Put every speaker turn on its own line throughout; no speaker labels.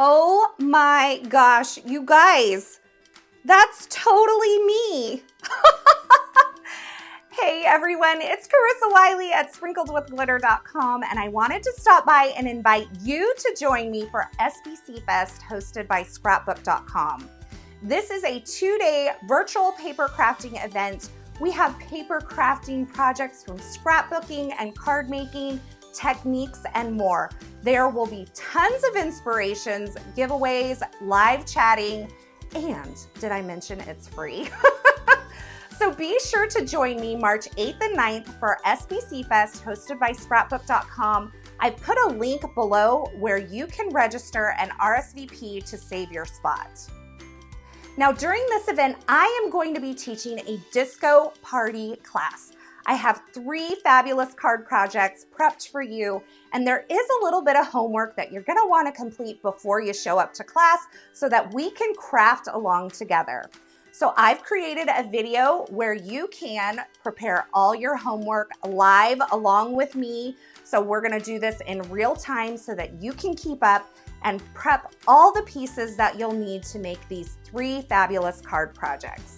Oh my gosh, you guys, that's totally me. Hey everyone, it's Carissa Wiley at sprinkledwithglitter.com, and I wanted to stop by and invite you to join me for SBC Fest hosted by scrapbook.com. This is a 2-day virtual paper crafting event. We have paper crafting projects from scrapbooking and card making, techniques, and more. There will be tons of inspirations, giveaways, live chatting, and did I mention it's free? So be sure to join me March 8th and 9th for SBC Fest hosted by scrapbook.com. I've put a link below where you can register and RSVP to save your spot. Now during this event, I am going to be teaching a disco party class. I have 3 fabulous card projects prepped for you, and there is a little bit of homework that you're gonna wanna complete before you show up to class so that we can craft along together. So I've created a video where you can prepare all your homework live along with me. So we're gonna do this in real time so that you can keep up and prep all the pieces that you'll need to make these 3 fabulous card projects.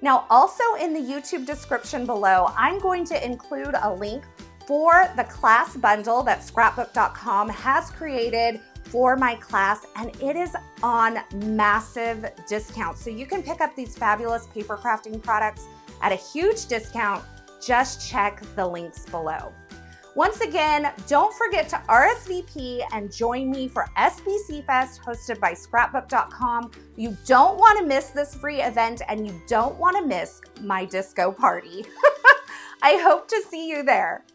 Now, also in the YouTube description below, I'm going to include a link for the class bundle that scrapbook.com has created for my class, and it is on massive discount. So you can pick up these fabulous paper crafting products at a huge discount. Just check the links below. Once again, don't forget to RSVP and join me for SBC Fest hosted by scrapbook.com. You don't want to miss this free event, and you don't want to miss my disco party. I hope to see you there.